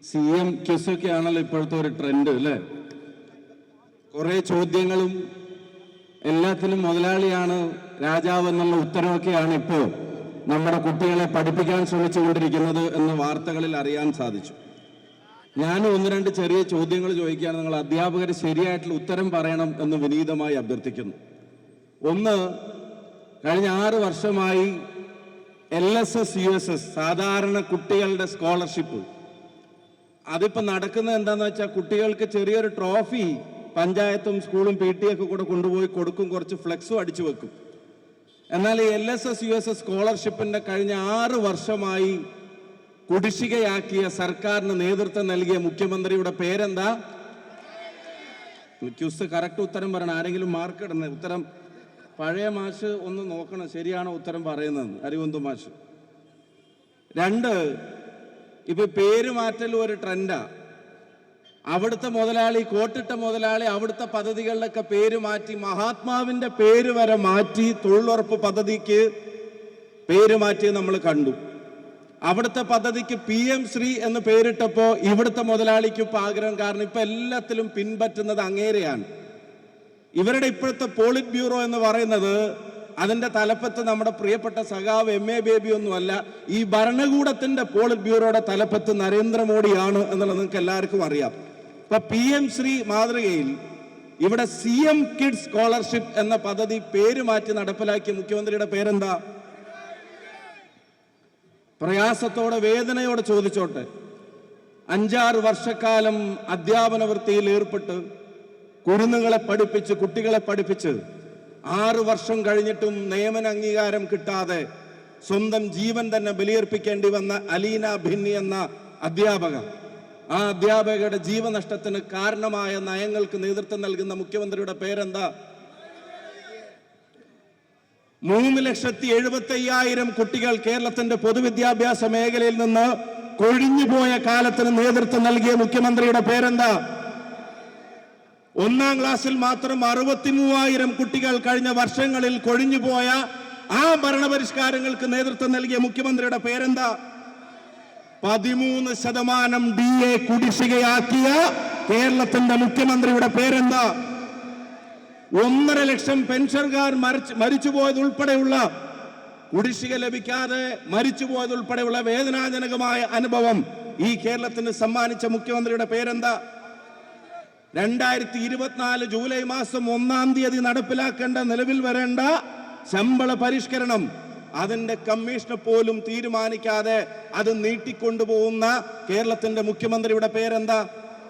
CM ക്വിസൊക്കെയാണല്ലോ ഇപ്പോഴത്തെ ഒരു trend അല്ലേ? കുറേ ചോദ്യങ്ങളും എല്ലാത്തിനും മുതലാളിയാണ് രാജാവ് എന്നുള്ള ഉത്തരവൊക്കെയാണ് ഇപ്പോൾ നമ്മുടെ കുട്ടികളെ പഠിപ്പിക്കാൻ ശ്രമിച്ചുകൊണ്ടിരിക്കുന്നത് എന്ന് വാർത്തകളിൽ അറിയാൻ സാധിച്ചു. ഞാൻ ഒന്ന് രണ്ട് ചെറിയ ചോദ്യങ്ങൾ ചോദിക്കുകയാണ്. നിങ്ങൾ അധ്യാപകർ ശരിയായിട്ടുള്ള ഉത്തരം പറയണം എന്ന് വിനീതമായി അഭ്യർത്ഥിക്കുന്നു. ഒന്ന്, കഴിഞ്ഞ 6 വർഷമായി LSS USS സാധാരണ കുട്ടികളുടെ സ്കോളർഷിപ്പ് അതിപ്പോൾ നടക്കുന്നത് എന്താണെന്ന് വെച്ചാൽ കുട്ടികൾക്ക് ചെറിയൊരു ട്രോഫി പഞ്ചായത്തും സ്കൂളും PTA ഒക്കെ കൂടെ കൊണ്ടുപോയി കൊടുക്കും, കുറച്ച് ഫ്ലെക്സും അടിച്ചു വെക്കും. എന്നാൽ ഈ LSS USS സ്കോളർഷിപ്പിൻ്റെ കഴിഞ്ഞ 6 വർഷമായി കുടിശ്ശികയാക്കിയ സർക്കാരിന് നേതൃത്വം നൽകിയ മുഖ്യമന്ത്രിയുടെ പേരെന്താ? ക്യൂസ് കറക്റ്റ് ഉത്തരം പറയണം. ആരെങ്കിലും മാർക്ക് ഇടണേ. ഉത്തരം പഴയ മാഷ് ഒന്ന് നോക്കണം ശരിയാണോ ഉത്തരം പറയുന്നത്. അരിവന്തു മാഷ്. 2, ഇപ്പൊ പേര് മാറ്റൽ ഒരു ട്രെൻഡാ. അവിടുത്തെ മുതലാളി, കോട്ടിട്ട മുതലാളി അവിടുത്തെ പദ്ധതികളിലൊക്കെ പേര് മാറ്റി, മഹാത്മാവിന്റെ പേര് വരെ മാറ്റി തൊഴിലുറപ്പ് പദ്ധതിക്ക് പേര് മാറ്റി നമ്മൾ കണ്ടു. അവിടുത്തെ പദ്ധതിക്ക് PM ശ്രീ എന്ന് പേരിട്ടപ്പോ ഇവിടുത്തെ മുതലാളിക്ക് ഇപ്പൊ ആഗ്രഹം, കാരണം ഇപ്പൊ എല്ലാത്തിലും പിൻപറ്റുന്നത് അങ്ങേരെയാണ്. ഇവരുടെ ഇപ്പോഴത്തെ പോളിറ്റ് ബ്യൂറോ എന്ന് പറയുന്നത് അതിന്റെ തലപ്പത്ത് നമ്മുടെ പ്രിയപ്പെട്ട സഖാവ് MA ബേബി ഒന്നുമല്ല, ഈ ഭരണകൂടത്തിന്റെ പോളിറ്റ് ബ്യൂറോയുടെ തലപ്പത്ത് നരേന്ദ്രമോദിയാണ് എന്നുള്ളത് നിങ്ങൾക്ക് എല്ലാവർക്കും അറിയാം. ഇപ്പൊ PM ശ്രീ മാതൃകയിൽ ഇവിടെ CM കിഡ്സ് സ്കോളർഷിപ്പ് എന്ന പദ്ധതി പേര് മാറ്റി നടപ്പിലാക്കിയ മുഖ്യമന്ത്രിയുടെ പേരെന്താ? പ്രയാസത്തോടെ വേദനയോടെ ചോദിച്ചോട്ടെ, 5-6 വർഷക്കാലം അധ്യാപന വൃത്തിയിൽ ഏർപ്പെട്ട് കുരുന്നുകളെ പഠിപ്പിച്ച് കുട്ടികളെ പഠിപ്പിച്ച് 6 വർഷം കഴിഞ്ഞിട്ടും നിയമന അംഗീകാരം കിട്ടാതെ സ്വന്തം ജീവൻ തന്നെ ബലിയർപ്പിക്കേണ്ടി വന്ന അലീന ഭിന്നി എന്ന അധ്യാപക, ആ അധ്യാപകയുടെ ജീവനഷ്ടത്തിന് കാരണമായ നയങ്ങൾക്ക് നേതൃത്വം നൽകുന്ന മുഖ്യമന്ത്രിയുടെ പേരെന്താ? 3,75,000 കുട്ടികൾ കേരളത്തിന്റെ പൊതുവിദ്യാഭ്യാസ മേഖലയിൽ നിന്ന് കൊഴിഞ്ഞുപോയ കാലത്തിന് നേതൃത്വം നൽകിയ മുഖ്യമന്ത്രിയുടെ പേരെന്താ? 1-ാം ക്ലാസ്സിൽ മാത്രം 63,000 കുട്ടികൾ കഴിഞ്ഞ വർഷങ്ങളിൽ കൊഴിഞ്ഞുപോയ ആ ഭരണപരിഷ്കാരങ്ങൾക്ക് നേതൃത്വം നൽകിയ മുഖ്യമന്ത്രിയുടെ പേരെന്താ? 13% DA കുടിശ്ശികയാക്കിയ കേരളത്തിന്റെ മുഖ്യമന്ത്രിയുടെ പേരെന്താ? 1.5 ലക്ഷം പെൻഷൻകാർ മരിച്ചുപോയതുൾപ്പെടെയുള്ള കുടിശ്ശിക ലഭിക്കാതെ മരിച്ചുപോയതുൾപ്പെടെയുള്ള വേദനാജനകമായ അനുഭവം ഈ കേരളത്തിന് സമ്മാനിച്ച മുഖ്യമന്ത്രിയുടെ പേരെന്താ? 2024 ജൂലൈ മാസം 1-ാം തീയതി നടപ്പിലാക്കേണ്ട, നിലവിൽ വരേണ്ട ശമ്പള പരിഷ്കരണം അതിന്റെ കമ്മീഷൻ പോലും തീരുമാനിക്കാതെ അത് നീട്ടിക്കൊണ്ടുപോകുന്ന കേരളത്തിന്റെ മുഖ്യമന്ത്രിയുടെ പേരെന്താ?